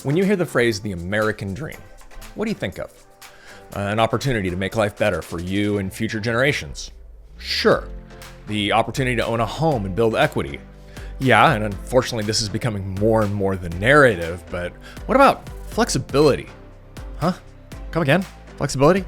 When you hear the phrase the American dream, what do you think of? An opportunity to make life better for you and future generations. Sure. The opportunity to own a home and build equity. Yeah, and unfortunately this is becoming more and more the narrative, but what about flexibility? Huh? Come again? Flexibility?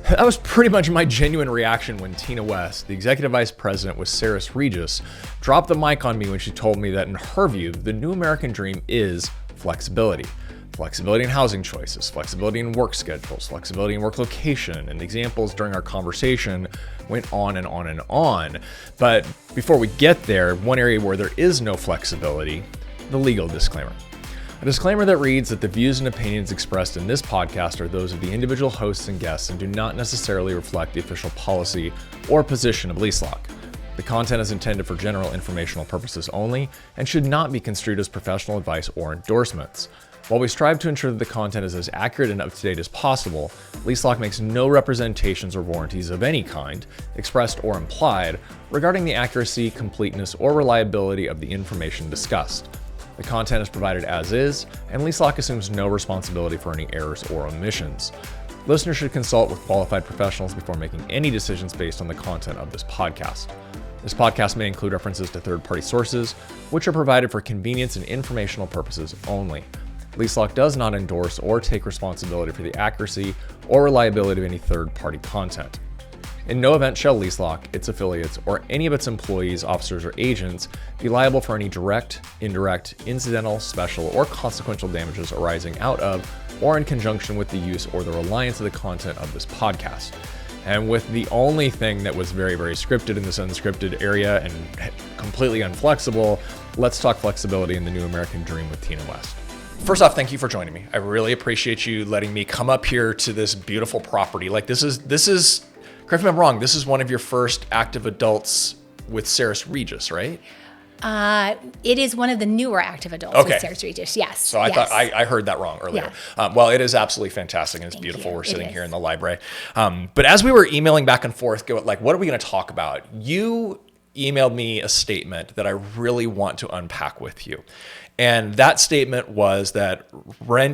That was pretty much my genuine reaction when Tina West, the executive vice president with Sares Regis, dropped the mic on me when she told me that in her view, the new American dream is flexibility. Flexibility in housing choices, flexibility in work schedules, flexibility in work location, and the examples during our conversation went on and on and on. But before we get there, one area where there is no flexibility, the legal disclaimer. A disclaimer that reads that the views and opinions expressed in this podcast are those of the individual hosts and guests and do not necessarily reflect the official policy or position of LeaseLock. The content is intended for general informational purposes only and should not be construed as professional advice or endorsements. While we strive to ensure that the content is as accurate and up-to-date as possible, LeaseLock makes no representations or warranties of any kind, expressed or implied, regarding the accuracy, completeness, or reliability of the information discussed. The content is provided as is, and LeaseLock assumes no responsibility for any errors or omissions. Listeners should consult with qualified professionals before making any decisions based on the content of this podcast. This podcast may include references to third-party sources, which are provided for convenience and informational purposes only. LeaseLock does not endorse or take responsibility for the accuracy or reliability of any third-party content. In no event shall LeaseLock, its affiliates, or any of its employees, officers, or agents be liable for any direct, indirect, incidental, special, or consequential damages arising out of or in conjunction with the use or the reliance of the content of this podcast. And with the only thing that was very, very scripted in this unscripted area and completely unflexible, let's talk flexibility in the new American dream with Tina West. First off, thank you for joining me. I really appreciate you letting me come up here to this beautiful property. Like this is, correct me if I'm wrong, this is one of your first active adults with Sares Regis, right? It is one of the newer active adults with Sares Regis, yes. So I thought I heard that wrong earlier. Yeah. Well, it is absolutely fantastic and it's beautiful. We're sitting here in the library. But as we were emailing back and forth, what are we going to talk about? You emailed me a statement that I really want to unpack with you. And that statement was that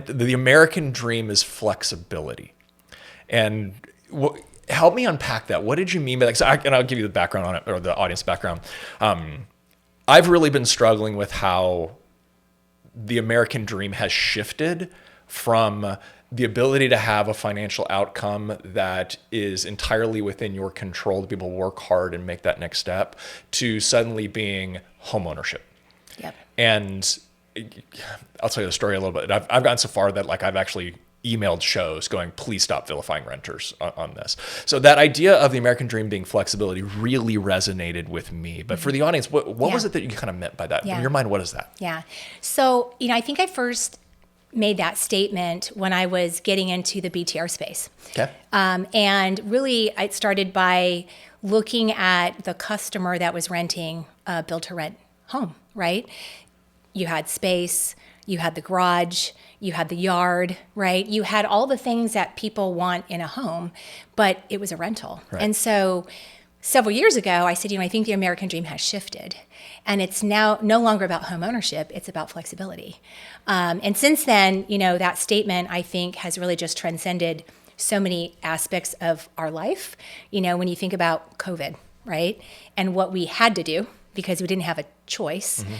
the American dream is flexibility. And help me unpack that. What did you mean by that? And I'll give you the background on it, or the audience background. I've really been struggling with how the American dream has shifted from the ability to have a financial outcome that is entirely within your control, to be able to work hard and make that next step, to suddenly being homeownership. Yep. And I'll tell you the story a little bit. I've gotten so far that I've actually emailed shows going, please stop vilifying renters on this. So that idea of the American dream being flexibility really resonated with me. But for the audience, what was it that you kind of meant by that? In your mind, what is that? Yeah. So, I think I first made that statement when I was getting into the BTR space. Okay. And really, it started by looking at the customer that was renting a build-to-rent home, right? You had space, you had the garage, you had the yard, right? You had all the things that people want in a home, but it was a rental. Right. And so several years ago, I said, I think the American dream has shifted. And it's now no longer about home ownership, it's about flexibility. And since then, that statement, I think, has really just transcended so many aspects of our life. When you think about COVID, right? And what we had to do because we didn't have a choice. Mm-hmm.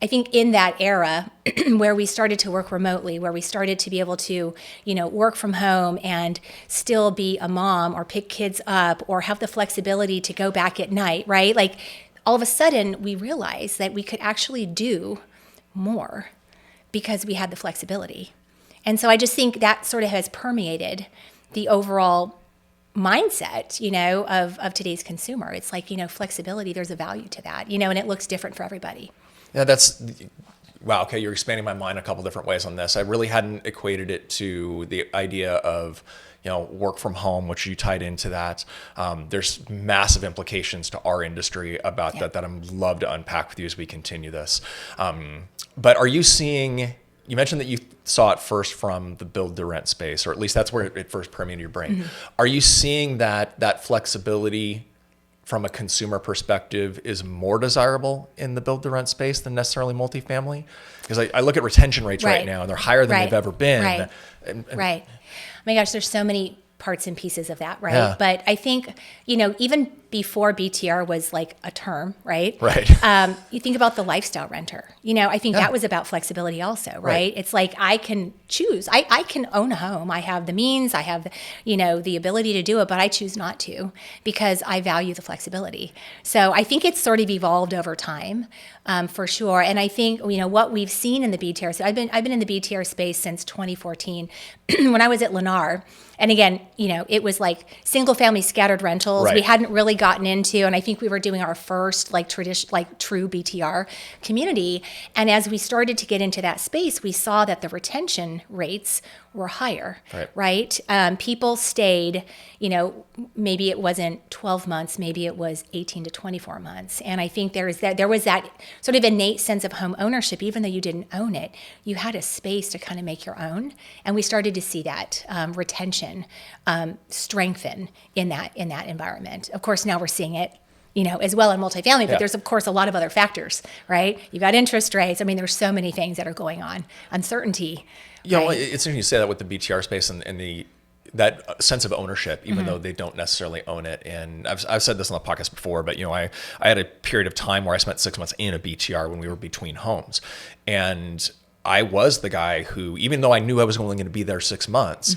I think in that era where we started to work remotely, where we started to be able to, work from home and still be a mom or pick kids up or have the flexibility to go back at night, right? All of a sudden we realized that we could actually do more because we had the flexibility. And so I just think that sort of has permeated the overall mindset, of today's consumer. It's flexibility, there's a value to that, and it looks different for everybody. Yeah, wow. Okay, you're expanding my mind a couple different ways on this. I really hadn't equated it to the idea of, work from home, which you tied into that. There's massive implications to our industry about that I'd love to unpack with you as we continue this. But are you seeing? You mentioned that you saw it first from the build-to-rent space, or at least that's where it first permeated your brain. Mm-hmm. Are you seeing that flexibility from a consumer perspective is more desirable in the build to rent space than necessarily multifamily? Because I look at retention rates right now and they're higher than they've ever been. Right. Right. Oh my gosh, there's so many parts and pieces of that, right? Yeah. But I think, even before BTR was like a term, right? Right. You think about the lifestyle renter. I think that was about flexibility also, right? It's like I can choose. I can own a home. I have the means. I have, the ability to do it, but I choose not to because I value the flexibility. So I think it's sort of evolved over time, for sure. And I think, what we've seen in the BTR, so I've been in the BTR space since 2014 when I was at Lennar. And again, it was like single family scattered rentals. Right. We hadn't really gotten into, and I think we were doing our first true BTR community. And as we started to get into that space, we saw that the retention rates were higher, right? People stayed, maybe it wasn't 12 months, maybe it was 18 to 24 months. And I think there was that sort of innate sense of home ownership, even though you didn't own it, you had a space to kind of make your own. And we started to see that retention strengthen in that environment. Of course, now we're seeing it, as well in multifamily, but there's of course a lot of other factors, right? You've got interest rates. I mean, there's so many things that are going on, uncertainty. Well, it's interesting you say that with the BTR space and that sense of ownership, even though they don't necessarily own it. And I've said this on the podcast before, but I had a period of time where I spent 6 months in a BTR when we were between homes, and I was the guy who, even though I knew I was only going to be there 6 months,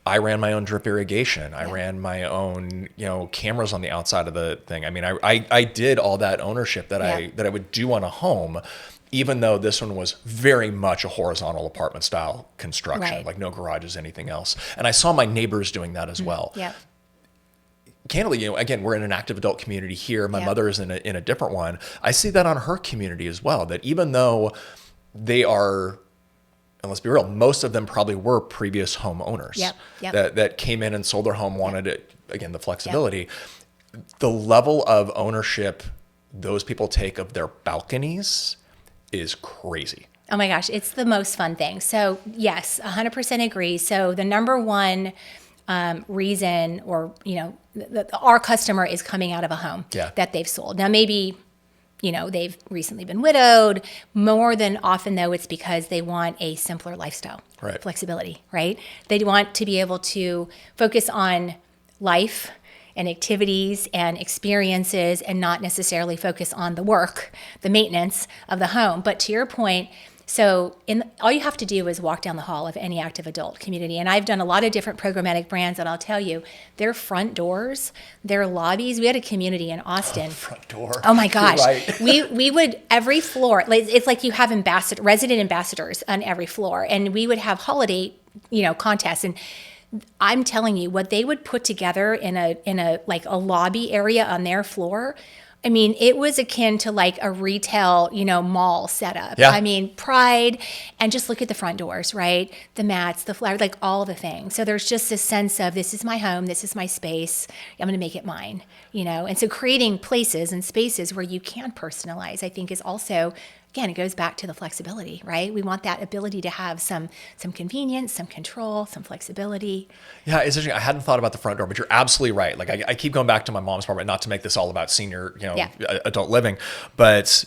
I ran my own drip irrigation. I ran my own, cameras on the outside of the thing. I mean, I did all that ownership that I would do on a home, even though this one was very much a horizontal apartment style construction, like no garages, anything else. And I saw my neighbors doing that as well. Yeah. Candidly, again, we're in an active adult community here. My mother is in a different one. I see that on her community as well, that even though they are, and let's be real, most of them probably were previous homeowners that came in and sold their home, wanted it, again, the flexibility. The level of ownership those people take of their balconies is crazy. Oh my gosh, it's the most fun thing. So yes, 100% agree. So the number one reason, or our customer is coming out of a home that they've sold. Now maybe they've recently been widowed. More than often, though, it's because they want a simpler lifestyle, flexibility, right? They want to be able to focus on life and activities and experiences and not necessarily focus on the work, the maintenance of the home. But to your point, so all you have to do is walk down the hall of any active adult community. And I've done a lot of different programmatic brands, and I'll tell you, their front doors, their lobbies, we had a community in Austin. Front door. Oh my gosh. We would, every floor, it's like you have resident ambassadors on every floor. And we would have holiday, contests. And I'm telling you, what they would put together in a lobby area on their floor, I mean, it was akin to like a retail, mall setup. Yeah. I mean, pride, and just look at the front doors, right? The mats, the flowers, like all the things. So there's just a sense of, this is my home, this is my space, I'm going to make it mine, And so creating places and spaces where you can personalize, I think, is also, again, it goes back to the flexibility, right? We want that ability to have some convenience, some control, some flexibility. Yeah, it's interesting. I hadn't thought about the front door, but you're absolutely right. Like I keep going back to my mom's apartment, not to make this all about senior, adult living, but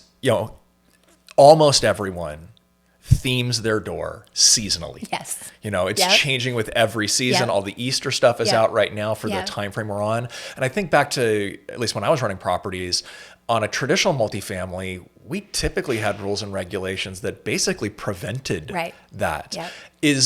almost everyone themes their door seasonally. Yes. It's changing with every season. Yep. All the Easter stuff is out right now for the time frame we're on. And I think back to, at least when I was running properties, on a traditional multifamily, we typically had rules and regulations that basically prevented that. Yep.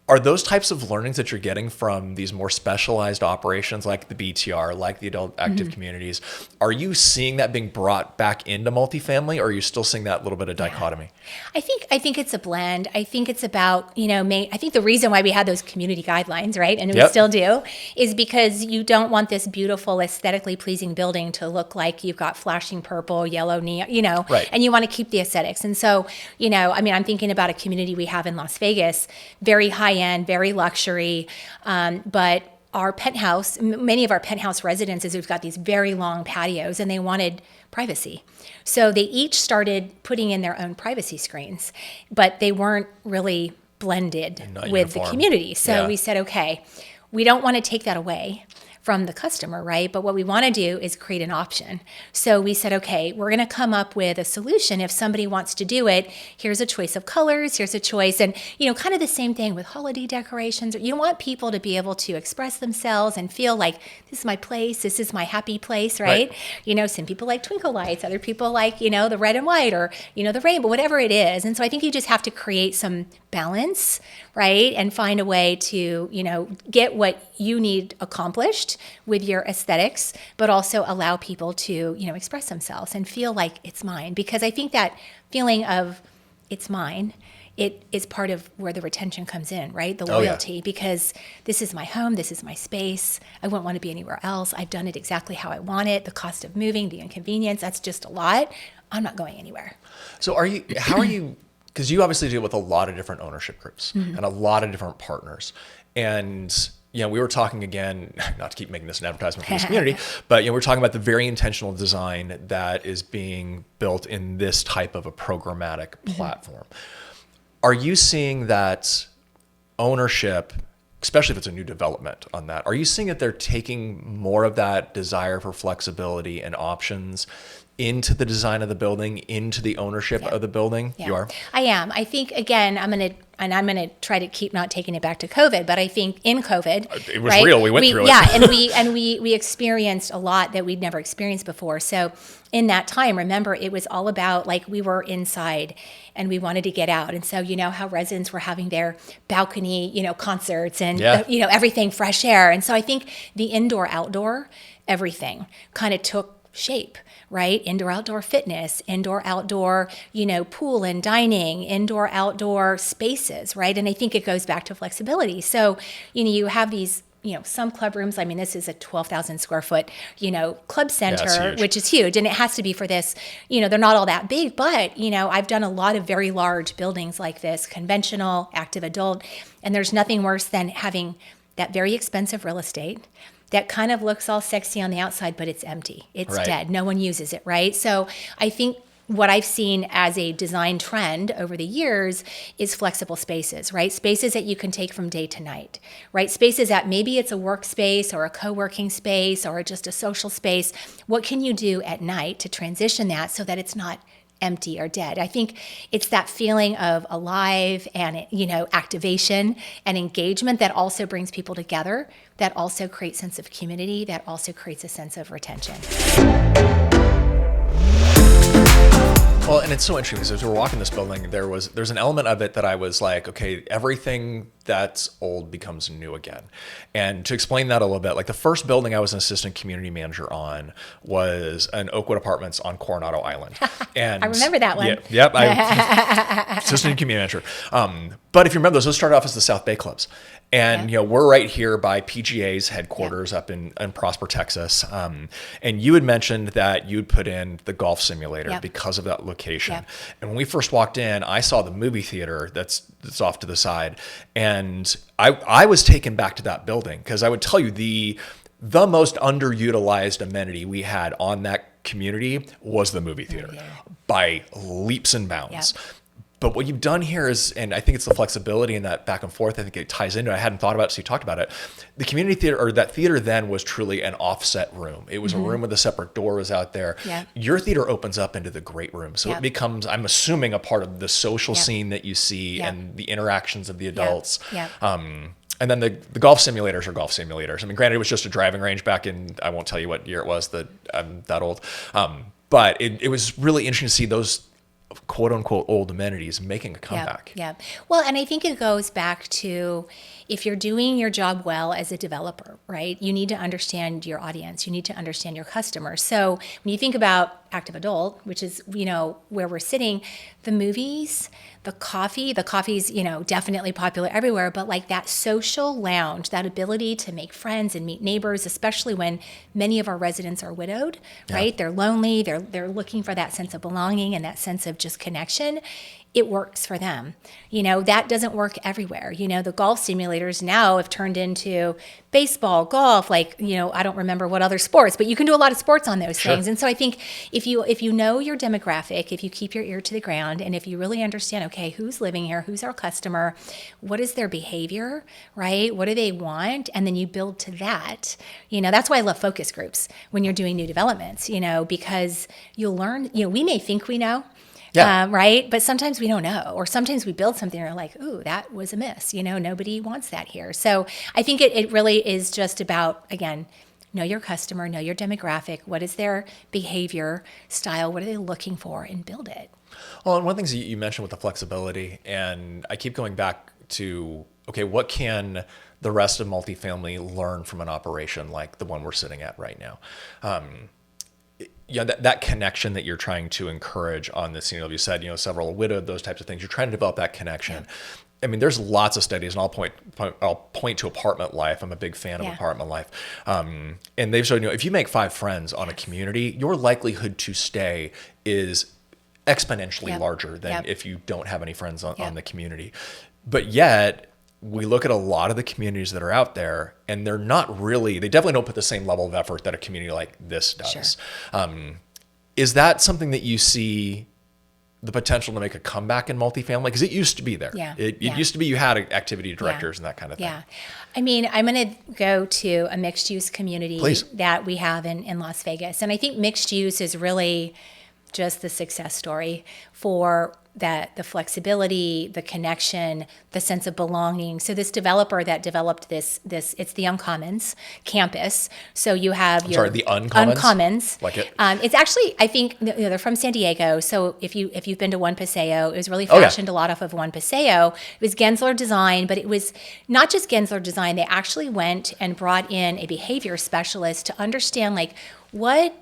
Are those types of learnings that you're getting from these more specialized operations like the BTR, like the adult active communities, are you seeing that being brought back into multifamily, or are you still seeing that little bit of dichotomy? I think it's a blend. I think it's about, I think the reason why we had those community guidelines, right, and we still do, is because you don't want this beautiful, aesthetically pleasing building to look like you've got flashing purple, yellow, neon, and you want to keep the aesthetics. And so, I'm thinking about a community we have in Las Vegas, very high end, very luxury, but our penthouse, many of our penthouse residences, we've got these very long patios, and they wanted privacy. So they each started putting in their own privacy screens, but they weren't really blended with the community. So we said, okay, we don't want to take that away from the customer, right? But what we want to do is create an option. So we said, okay, we're going to come up with a solution. If somebody wants to do it, here's a choice of colors, here's a choice. And, kind of the same thing with holiday decorations. You want people to be able to express themselves and feel like this is my place, this is my happy place, right? Some people like twinkle lights, other people like, the red and white or, the rainbow, whatever it is. And so I think you just have to create some balance, right? And find a way to, get what you need accomplished with your aesthetics, but also allow people to, express themselves and feel like it's mine. Because I think that feeling of it's mine, it is part of where the retention comes in, right? The loyalty, because this is my home, this is my space. I wouldn't want to be anywhere else. I've done it exactly how I want it. The cost of moving, the inconvenience, that's just a lot. I'm not going anywhere. So how are you, because you obviously deal with a lot of different ownership groups and a lot of different partners. And, we were talking again, not to keep making this an advertisement for this community, but, we're talking about the very intentional design that is being built in this type of a programmatic platform. Are you seeing that ownership, especially if it's a new development on that, are you seeing that they're taking more of that desire for flexibility and options into the design of the building, into the ownership of the building? Yeah. You are? I am. I think, again, I'm going to try to keep not taking it back to COVID, but I think in COVID, it was real. We went through it. Yeah, and we experienced a lot that we'd never experienced before. So in that time, remember, it was all about like we were inside and we wanted to get out. And so, how residents were having their balcony, concerts and, everything fresh air. And so I think the indoor, outdoor, everything kind of took shape, right? Indoor, outdoor fitness, indoor, outdoor, pool and dining, indoor, outdoor spaces, right? And I think it goes back to flexibility. So, you have these, some club rooms. I mean, this is a 12,000 square foot, club center, which is huge. And it has to be for this, they're not all that big, but, I've done a lot of very large buildings like this, conventional, active adult, and there's nothing worse than having that very expensive real estate that kind of looks all sexy on the outside, but it's empty. It's dead. No one uses it, right? So I think what I've seen as a design trend over the years is flexible spaces, right? Spaces that you can take from day to night, right? Spaces that maybe it's a workspace or a co-working space or just a social space. What can you do at night to transition that so that it's not empty or dead? I think it's that feeling of alive and, activation and engagement that also brings people together, that also creates a sense of community, that also creates a sense of retention. Well, and it's so interesting because as we were walking this building, there's an element of it that I was like, okay, everything that's old becomes new again. And to explain that a little bit, like the first building I was an assistant community manager on was an Oakwood Apartments on Coronado Island. And I remember that one. Assistant community manager. But if you remember, those started off as the South Bay clubs. And, we're right here by PGA's headquarters up in Prosper, Texas. And you had mentioned that you'd put in the golf simulator because of that location. And when we first walked in, I saw the movie theater that's off to the side. And I was taken back to that building because I would tell you the most underutilized amenity we had on that community was the movie theater by leaps and bounds. But what you've done here is, and I think it's the flexibility and that back and forth, I think it ties into it. I hadn't thought about it, so you talked about it. The community theater, or that theater then was truly an offset room. It was a room with a separate door was out there. Your theater opens up into the great room. So it becomes, I'm assuming, a part of the social scene that you see and the interactions of the adults. And then the golf simulators are golf simulators. I mean, granted, it was just a driving range back in, I won't tell you what year it was, that I'm that old. But it was really interesting to see those quote unquote old amenities making a comeback. Well, and I think it goes back to if you're doing your job well as a developer, right, you need to understand your audience. You need to understand your customers. So when you think about active adult, which is, where we're sitting, the movies, the coffee's, definitely popular everywhere, but like that social lounge, that ability to make friends and meet neighbors, especially when many of our residents are widowed, right? They're lonely, they're looking for that sense of belonging and that sense of just connection. it works for them. That doesn't work everywhere. The golf simulators now have turned into baseball, golf, I don't remember what other sports, but you can do a lot of sports on those things. And so I think if you know your demographic, if you keep your ear to the ground, and if you really understand, okay, who's living here, who's our customer, what is their behavior, right? What do they want? And then you build to that. That's why I love focus groups when you're doing new developments, because you'll learn, we may think we know, right? But sometimes we don't know, or sometimes we build something and we're like, ooh, that was a miss. Nobody wants that here. So I think it really is just about, again, know your customer, know your demographic. What is their behavior style? What are they looking for? And build it. Well, and one of the things you mentioned with the flexibility, and I keep going back to, okay, what can the rest of multifamily learn from an operation like the one we're sitting at right now? That connection that you're trying to encourage on this, you said, several widowed, those types of things. You're trying to develop that connection. Yeah. I mean, there's lots of studies, and I'll point to Apartment Life. I'm a big fan of Apartment Life. And they've shown, if you make 5 friends on a community, your likelihood to stay is exponentially larger than if you don't have any friends on the community. But yet, we look at a lot of the communities that are out there, and they definitely don't put the same level of effort that a community like this does. Sure. Is that something that you see the potential to make a comeback in multifamily? Because it used to be there. Yeah. It used to be you had activity directors and that kind of thing. Yeah. I mean, I'm going to go to a mixed use community that we have in Las Vegas. And I think mixed use is really just the success story for the flexibility, the connection, the sense of belonging. So this developer that developed this it's the Uncommons campus. So you have the Uncommons? Uncommons. Like it? It's actually, I think, they're from San Diego. So if you've been to One Paseo, it was really fashioned a lot off of One Paseo. It was Gensler design, but it was not just Gensler design. They actually went and brought in a behavior specialist to understand what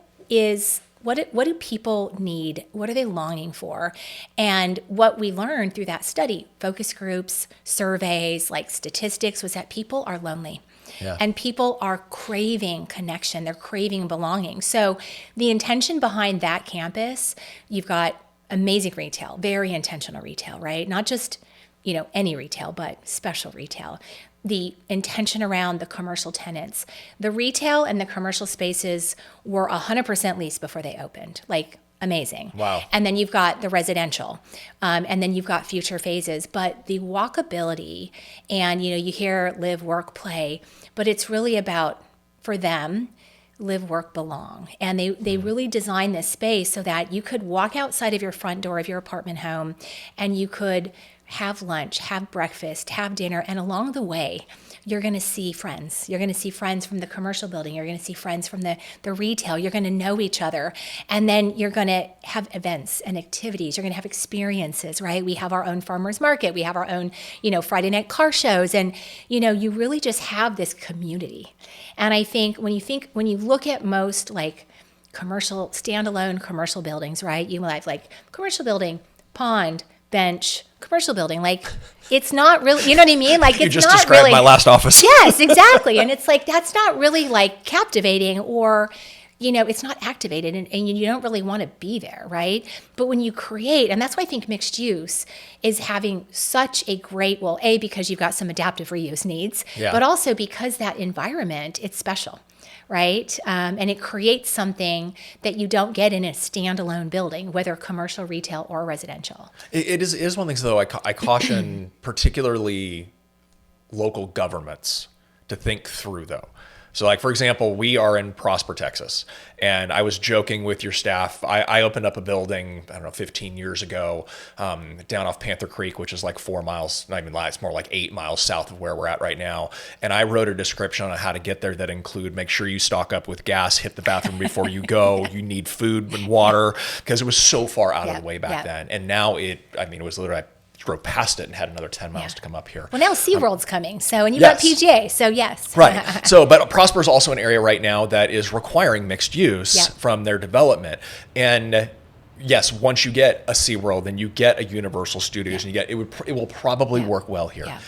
do people need? What are they longing for? And what we learned through that study, focus groups, surveys, statistics, was that people are lonely. Yeah. And people are craving connection. They're craving belonging. So the intention behind that campus, you've got amazing retail, very intentional retail, right? Not just, any retail, but special retail. The intention around the commercial tenants. The retail and the commercial spaces were 100% leased before they opened. Amazing. Wow. And then you've got the residential, and then you've got future phases. But the walkability, and you hear live, work, play, but it's really about, for them, live, work, belong. And they really designed this space so that you could walk outside of your front door of your apartment home, and you could have lunch, have breakfast, have dinner, and along the way, you're going to see friends. You're going to see friends from the commercial building. You're going to see friends from the retail. You're going to know each other. And then you're going to have events and activities. You're going to have experiences, right? We have our own farmers market. We have our own, Friday night car shows. And, you really just have this community. And I think when you look at most standalone commercial buildings, right? You have commercial building, pond, bench, commercial building. It's not really, you know what I mean? It's you just not described really, my last office. Yes, exactly. And it's that's not really captivating, or, it's not activated, and you don't really want to be there, right? But when you create, and that's why I think mixed use is having such a great, because you've got some adaptive reuse needs, but also because that environment, it's special. Right? And it creates something that you don't get in a standalone building, whether commercial, retail, or residential. It is one of the things, though, I caution particularly local governments to think through, though. So for example, we are in Prosper, Texas, and I was joking with your staff. I opened up a building, 15 years ago, down off Panther Creek, which is 4 miles, not even that, it's more 8 miles south of where we're at right now. And I wrote a description on how to get there that include, make sure you stock up with gas, hit the bathroom before you go, you need food and water, because it was so far out of the way back then. And now it was literally, drove past it and had another 10 miles to come up here. Well, now SeaWorld's coming, and you've got PGA, so yes. Right. So, but Prosper is also an area right now that is requiring mixed use from their development. And yes, once you get a SeaWorld, then you get a Universal Studios, and it will probably work well here. Yeah.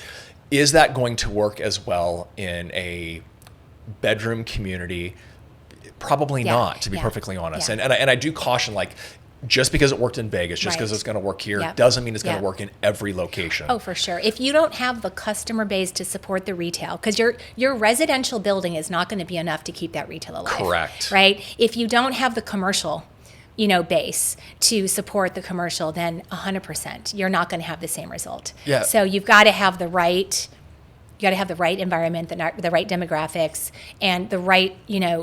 Is that going to work as well in a bedroom community? Probably not, to be perfectly honest. Yeah. And I do caution, just because it worked in Vegas, just because Right. it's going to work here, Yep. doesn't mean it's going to Yep. work in every location. Oh, for sure. If you don't have the customer base to support the retail, because your residential building is not going to be enough to keep that retail alive. Correct. Right? If you don't have the commercial, base to support the commercial, then 100%, you're not going to have the same result. Yeah. So you've got to have the right. You got to have the right environment, the right demographics, and the right,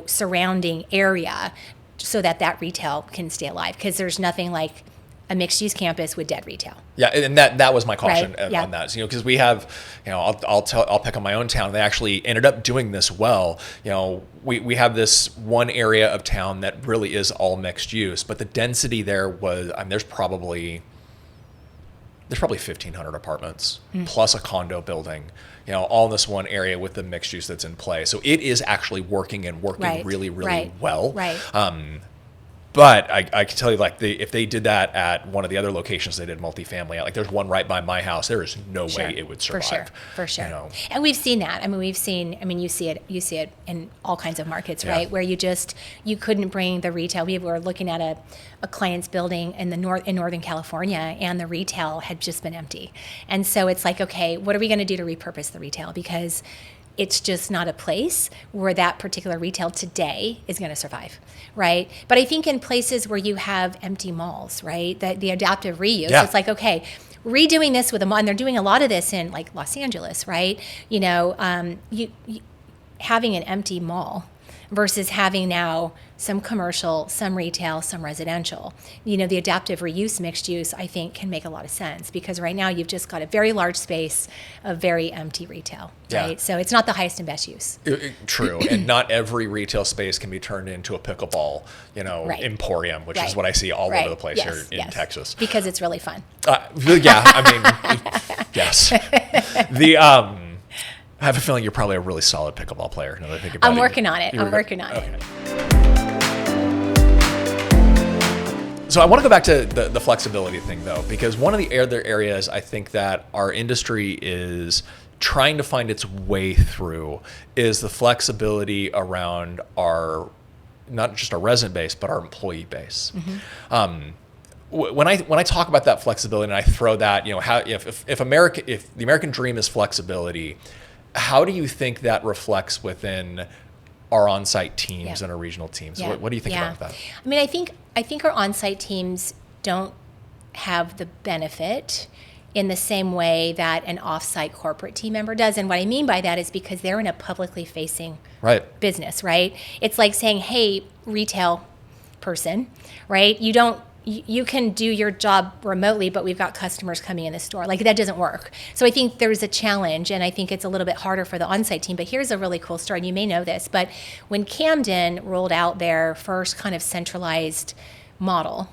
surrounding area, so that retail can stay alive. Because there's nothing like a mixed-use campus with dead retail. Yeah, and that was my caution Right, yeah. on that. Because we have, I'll pick on my own town. They actually ended up doing this well. We have this one area of town that really is all mixed use, but the density there was, there's probably 1,500 apartments plus a condo building, all in this one area with the mixed use that's in play. So it is actually working Right, really, really right, well. Right. But I can tell you, if they did that at one of the other locations they did multifamily at, there's one right by my house, there is no Sure. way it would survive. For sure. And we've seen that. You see it in all kinds of markets, Yeah. right? Where you couldn't bring the retail. We were looking at a client's building in Northern California, and the retail had just been empty. And so it's like, okay, what are we going to do to repurpose the retail? Because it's just not a place where that particular retail today is going to survive, right? But I think in places where you have empty malls, right, the adaptive reuse, Yeah. it's like, okay, redoing this with a mall, and they're doing a lot of this in like Los Angeles, right? You having an empty mall versus having now some commercial, some retail, some residential. The adaptive reuse mixed use, I think, can make a lot of sense, because right now you've just got a very large space of very empty retail, Yeah. right? So it's not the highest and best use. True. And not every retail space can be turned into a pickleball, Right. emporium, which is Right. what I see all Right. over the place Yes, here in yes. Texas. Because it's really fun. Yes. I have a feeling you're probably a really solid pickleball player. Now that I think about I'm it. working on it. I'm working on it. So I want to go back to the flexibility thing, though, because one of the other areas I think that our industry is trying to find its way through is the flexibility around our, not just our resident base, but our employee base. When I talk about that flexibility, and I throw that, how if the American dream is flexibility, how do you think that reflects within our on-site teams Yeah. and our regional teams? Yeah. What do you think Yeah. about that? I think our on-site teams don't have the benefit in the same way that an off-site corporate team member does. And what I mean by that is because they're in a publicly facing Right. business, right? It's like saying, hey, retail person, right? You can do your job remotely, but we've got customers coming in the store. Like, that doesn't work. So I think there's a challenge, and I think it's a little bit harder for the on-site team. But here's a really cool story, and you may know this, but when Camden rolled out their first kind of centralized model,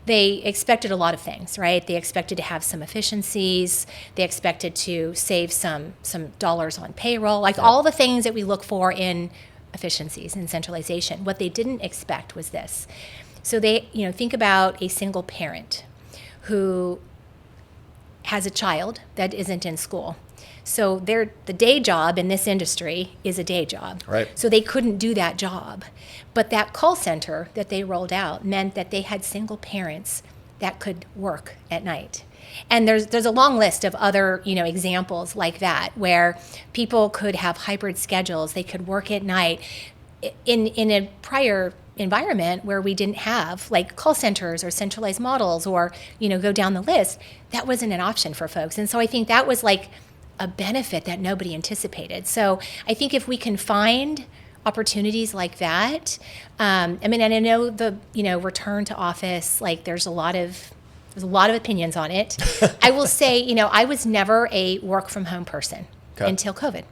they expected a lot of things, right? They expected to have some efficiencies. They expected to save some dollars on payroll, all the things that we look for in efficiencies and centralization. What they didn't expect was this. So they, think about a single parent who has a child that isn't in school. So the day job in this industry is a day job. Right. So they couldn't do that job. But that call center that they rolled out meant that they had single parents that could work at night. And there's a long list of other, examples like that, where people could have hybrid schedules. They could work at night in a prior environment where we didn't have like call centers or centralized models or, go down the list. That wasn't an option for folks. And so I think that was like a benefit that nobody anticipated. So I think if we can find opportunities like that, and I know the, return to office, like there's a lot of opinions on it. I will say, I was never a work from home person until COVID.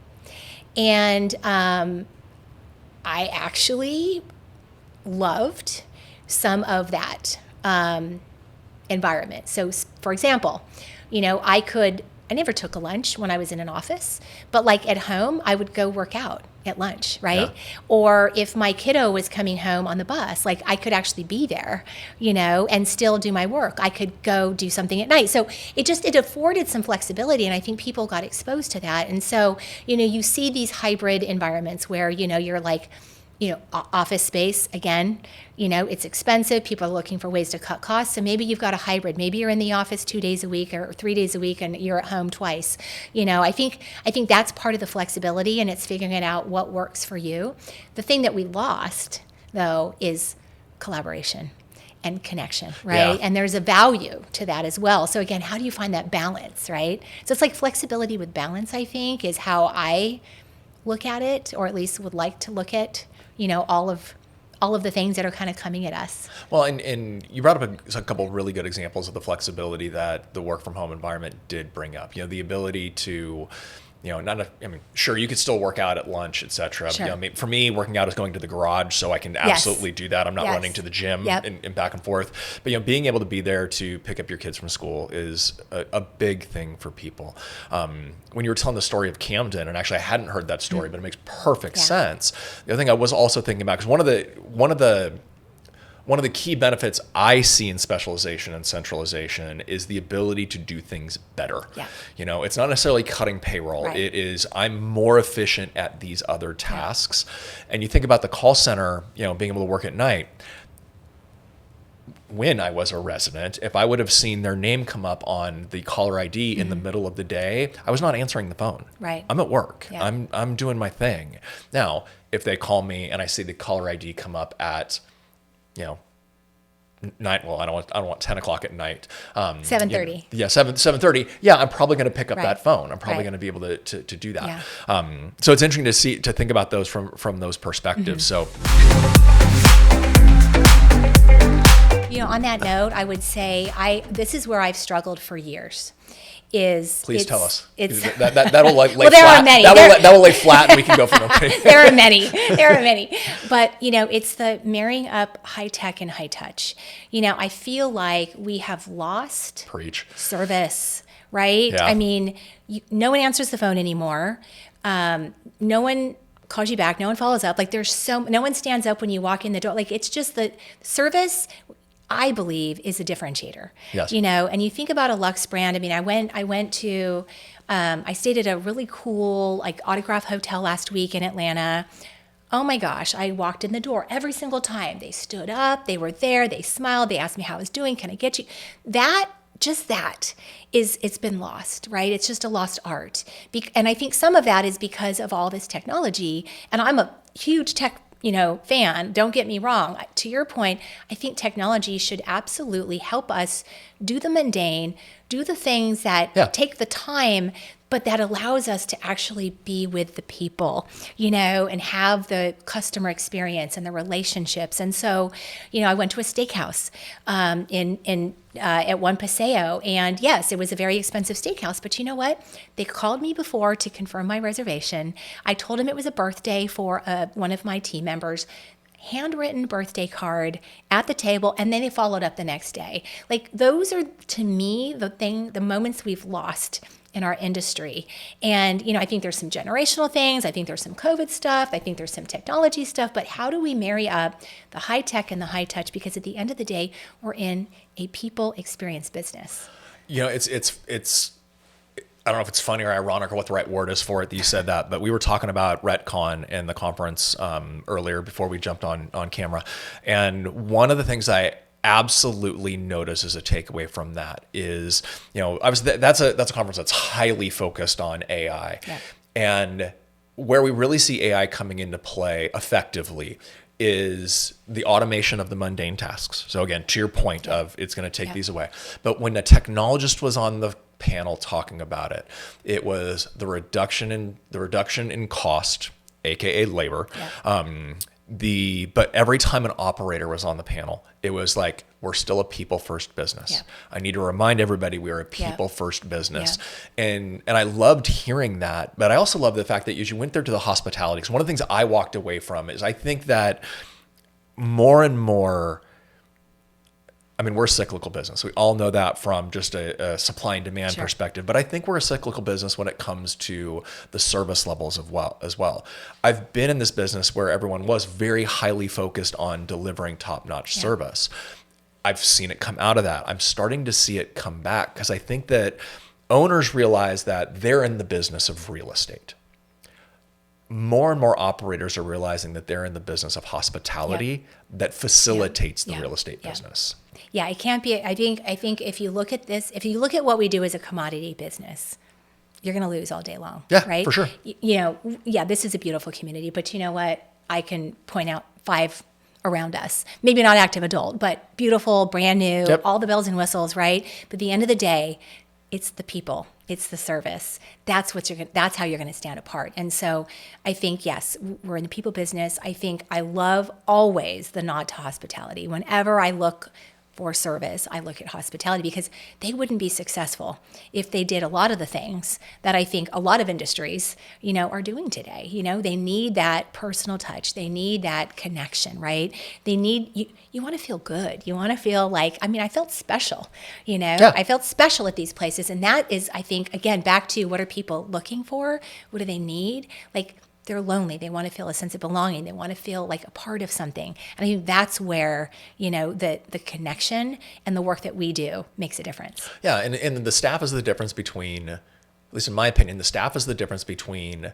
And I actually loved some of that environment. So, for example, I never took a lunch when I was in an office, but like at home, I would go work out at lunch, right? Yeah. Or if my kiddo was coming home on the bus, like I could actually be there, and still do my work. I could go do something at night. So it afforded some flexibility, and I think people got exposed to that. And so, you see these hybrid environments where, you're like, office space, again, it's expensive. People are looking for ways to cut costs. So maybe you've got a hybrid. Maybe you're in the office 2 days a week or 3 days a week and you're at home twice. I think that's part of the flexibility, and it's figuring out what works for you. The thing that we lost, though, is collaboration and connection, right? Yeah. And there's a value to that as well. So again, how do you find that balance, right? So it's like flexibility with balance, I think, is how I look at it, or at least would like to look at all of the things that are kind of coming at us. Well, and you brought up a couple of really good examples of the flexibility that the work from home environment did bring up. The ability to, sure, you could still work out at lunch, et cetera. Sure. For me, working out is going to the garage, so I can absolutely do that. I'm not Yes. running to the gym Yep. and back and forth. But being able to be there to pick up your kids from school is a big thing for people. When you were telling the story of Camden, and actually I hadn't heard that story, but it makes perfect sense. The other thing I was also thinking about, because one of the key benefits I see in specialization and centralization is the ability to do things better. Yeah. It's not necessarily cutting payroll. Right. It is, I'm more efficient at these other tasks. And you think about the call center, being able to work at night. When I was a resident, if I would have seen their name come up on the caller ID in the middle of the day, I was not answering the phone. Right. I'm at work. Yeah. I'm doing my thing. Now, if they call me and I see the caller ID come up at night. Well, I don't want 10 o'clock at night. 7:30. 7:30. Yeah, I'm probably going to pick up Right. that phone. I'm probably Right. going to be able to do that. Yeah. So it's interesting to think about those from those perspectives. So. On that note, I would say this is where I've struggled for years. Please tell us. It's That'll lay Well, there flat. are many. That will lay flat, and we can go from there. There are many. But, it's the marrying up high tech and high touch. I feel like we have lost Preach. service, right? Yeah. I mean, no one answers the phone anymore. No one calls you back. No one follows up. Like no one stands up when you walk in the door. Like it's just the service, I believe, is a differentiator. Yes. And you think about a luxe brand. I mean, I stayed at a really cool autograph hotel last week in Atlanta. Oh my gosh, I walked in the door every single time. They stood up, they were there, they smiled, they asked me how I was doing, can I get you? It's been lost, right? It's just a lost art. And I think some of that is because of all this technology. And I'm a huge tech fan, don't get me wrong. To your point, I think technology should absolutely help us do the mundane, do the things that take the time, but that allows us to actually be with the people, and have the customer experience and the relationships. And so, I went to a steakhouse at One Paseo, and yes, it was a very expensive steakhouse, but you know what? They called me before to confirm my reservation. I told them it was a birthday for one of my team members. Handwritten birthday card at the table, and then they followed up the next day. Like those are, to me, the moments we've lost in our industry. And, I think there's some generational things. I think there's some COVID stuff. I think there's some technology stuff. But how do we marry up the high tech and the high touch? Because at the end of the day, we're in a people experience business. It's I don't know if it's funny or ironic or what the right word is for it that you said that, but we were talking about RETCon in the conference earlier before we jumped on camera. And one of the things I absolutely notice as a takeaway from that is, that's a conference that's highly focused on AI. Yeah. And where we really see AI coming into play effectively is the automation of the mundane tasks. So again, to your point of it's going to take these away. But when a technologist was on the panel talking about it, it was the reduction in cost, aka labor. But every time an operator was on the panel, it was like, we're still a people first business. Yeah. I need to remind everybody we are a people first business. And I loved hearing that, but I also love the fact that as you went there to the hospitality, because one of the things I walked away from is I think that more and more, we're a cyclical business. We all know that from just a supply and demand perspective. But I think we're a cyclical business when it comes to the service levels as well. I've been in this business where everyone was very highly focused on delivering top-notch service. I've seen it come out of that. I'm starting to see it come back because I think that owners realize that they're in the business of real estate. more and more operators are realizing that they're in the business of hospitality that facilitates the real estate business. Yeah, it can't be. I think if you look at this, if you look at what we do as a commodity business, you're going to lose all day long. Yeah, right? for sure. This is a beautiful community, but you know what? I can point out 5 around us. Maybe not active adult, but beautiful, brand new, all the bells and whistles, right? But at the end of the day, it's the people, it's the service. That's how you're going to stand apart. And so I think, yes, we're in the people business. I think I love always the nod to hospitality. Whenever I look for service, I look at hospitality, because they wouldn't be successful if they did a lot of the things that I think a lot of industries, are doing today. They need that personal touch. They need that connection, right? They need, you want to feel good. You want to feel like, I felt special, I felt special at these places. And that is, I think, again, back to what are people looking for? What do they need? Like, they're lonely. They want to feel a sense of belonging. They want to feel like a part of something. And I think that's where, the connection and the work that we do makes a difference. Yeah. And the staff is the difference between, at least in my opinion, the staff is the difference between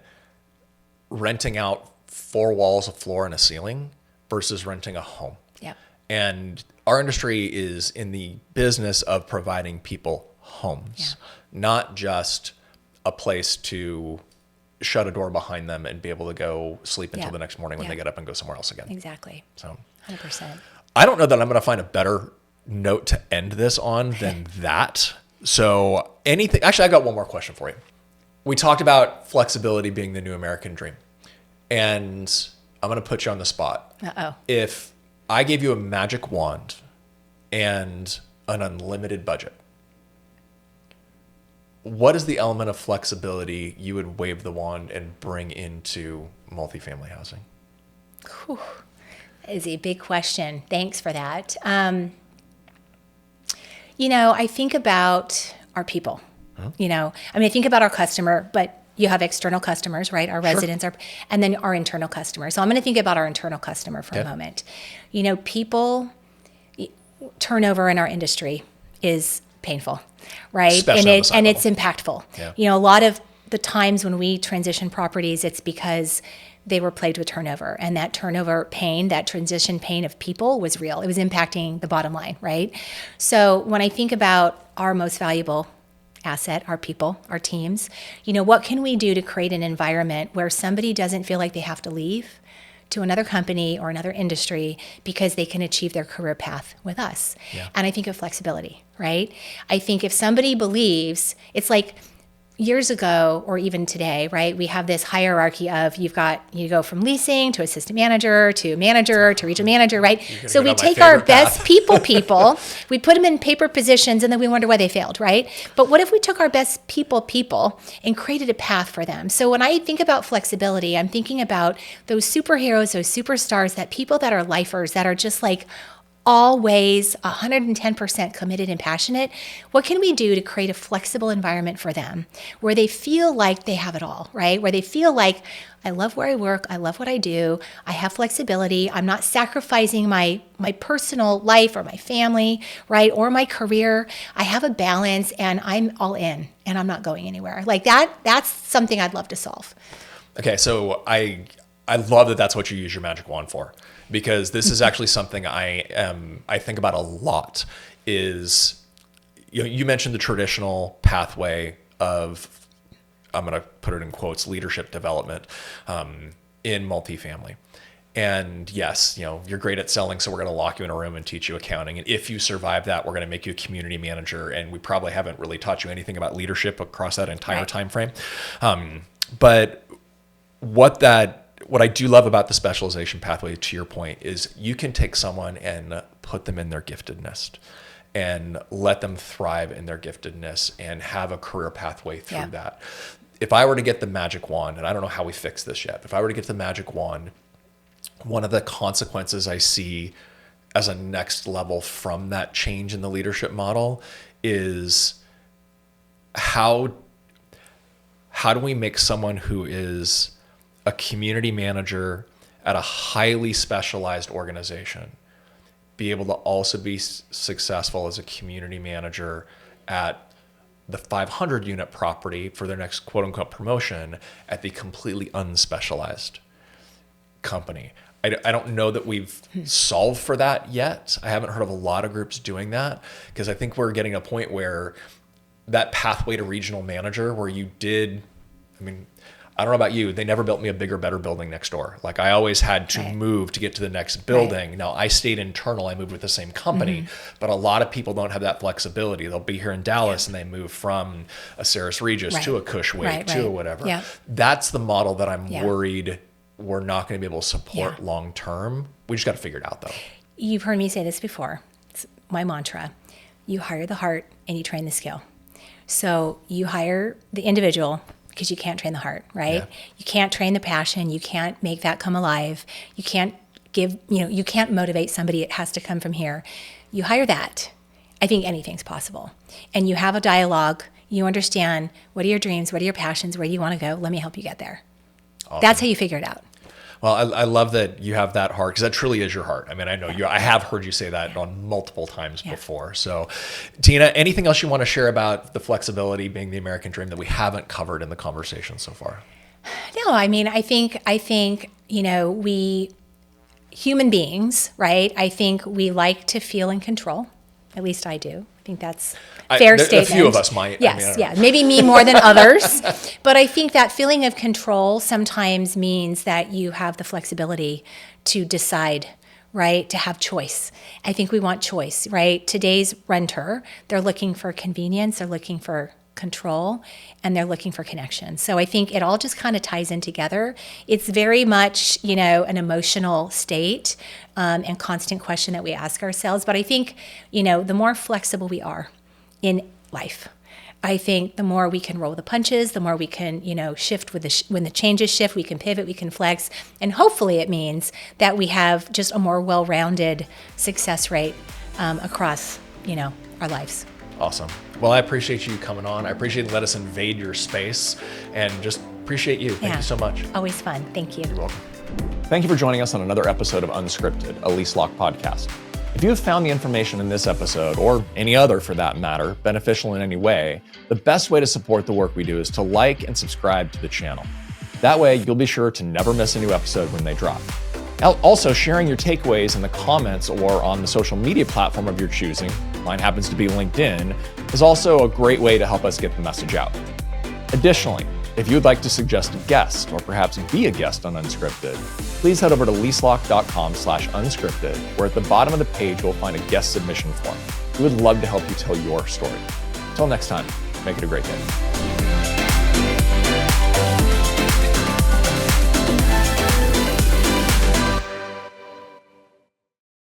renting out 4 walls, a floor, and a ceiling versus renting a home. Yeah. And our industry is in the business of providing people homes, not just a place to shut a door behind them and be able to go sleep until the next morning when they get up and go somewhere else again. Exactly. So 100%. I don't know that I'm going to find a better note to end this on than that. So actually, I got one more question for you. We talked about flexibility being the new American dream, and I'm going to put you on the spot. Uh-oh. If I gave you a magic wand and an unlimited budget, what is the element of flexibility you would wave the wand and bring into multifamily housing? Whew. That is a big question. Thanks for that. I think about our people. I think about our customer, but you have external customers, right? Our residents and then our internal customers. So I'm going to think about our internal customer for a moment. People, turnover in our industry is painful, right? Especially and it's impactful. Yeah. A lot of the times when we transition properties, it's because they were plagued with turnover, and that turnover pain, that transition pain of people was real. It was impacting the bottom line, right? So when I think about our most valuable asset, our people, our teams, what can we do to create an environment where somebody doesn't feel like they have to leave to another company or another industry because they can achieve their career path with us? Yeah. And I think of flexibility, right? I think if somebody believes, it's like years ago or even today, right? We have this hierarchy of you go from leasing to assistant manager to regional manager, right? So we take our best people, we put them in paper positions, and then we wonder why they failed, right? But what if we took our best people and created a path for them? So when I think about flexibility, I'm thinking about those superheroes, those superstars, that people that are lifers, that are just like always 110% committed and passionate. What can we do to create a flexible environment for them where they feel like they have it all, right? Where they feel like, I love where I work, I love what I do, I have flexibility, I'm not sacrificing my personal life or my family, right? Or my career. I have a balance and I'm all in and I'm not going anywhere. Like that's something I'd love to solve. Okay, so I love that that's what you use your magic wand for, because this is actually something I think about a lot. Is you mentioned the traditional pathway of, I'm going to put it in quotes, leadership development in multifamily. And yes, you're great at selling, so we're going to lock you in a room and teach you accounting. And if you survive that, we're going to make you a community manager. And we probably haven't really taught you anything about leadership across that entire time frame. But what I do love about the specialization pathway, to your point, is you can take someone and put them in their giftedness and let them thrive in their giftedness and have a career pathway through that. If I were to get the magic wand, and I don't know how we fix this yet, if I were to get the magic wand, one of the consequences I see as a next level from that change in the leadership model is how do we make someone who is a community manager at a highly specialized organization be able to also be successful as a community manager at the 500 unit property for their next quote unquote promotion at the completely unspecialized company. I don't know that we've solved for that yet. I haven't heard of a lot of groups doing that, because I think we're getting a point where that pathway to regional manager where you did, I mean, I don't know about you, they never built me a bigger, better building next door. Like I always had to move to get to the next building. Right. Now I stayed internal, I moved with the same company, but a lot of people don't have that flexibility. They'll be here in Dallas and they move from a Sares Regis to a Cushwick to a whatever. Yeah. That's the model that I'm worried we're not going to be able to support long term. We just got to figure it out though. You've heard me say this before. It's my mantra. You hire the heart and you train the skill. So you hire the individual because you can't train the heart, right? Yeah. You can't train the passion. You can't make that come alive. You can't you can't motivate somebody. It has to come from here. You hire that. I think anything's possible. And you have a dialogue. You understand, what are your dreams? What are your passions? Where do you want to go? Let me help you get there. Awesome. That's how you figure it out. Well, I love that you have that heart, because that truly is your heart. I mean, I know I have heard you say that on multiple times before. So Tina, anything else you want to share about the flexibility being the American dream that we haven't covered in the conversation so far? No, I mean, I think, we human beings, right? I think we like to feel in control. At least I do. I think that's a fair statement. A few of us might. Yes, maybe me more than others. But I think that feeling of control sometimes means that you have the flexibility to decide, right? To have choice. I think we want choice, right? Today's renter, they're looking for convenience, they're looking for control, and they're looking for connection. So I think it all just kind of ties in together. It's very much, an emotional state and constant question that we ask ourselves. But I think, the more flexible we are in life, I think the more we can roll the punches, the more we can, shift when the changes shift, we can pivot, we can flex. And hopefully it means that we have just a more well-rounded success rate across, our lives. Awesome. Well, I appreciate you coming on. I appreciate you letting us invade your space, and just appreciate you. Thank you so much. Always fun. Thank you. You're welcome. Thank you for joining us on another episode of Unscripted, a Lease Lock podcast. If you have found the information in this episode, or any other for that matter, beneficial in any way, the best way to support the work we do is to like and subscribe to the channel. That way, you'll be sure to never miss a new episode when they drop. Also, sharing your takeaways in the comments or on the social media platform of your choosing, mine happens to be LinkedIn, is also a great way to help us get the message out. Additionally, if you would like to suggest a guest or perhaps be a guest on Unscripted, please head over to leaselock.com/unscripted, where at the bottom of the page you'll find a guest submission form. We would love to help you tell your story. Until next time, make it a great day.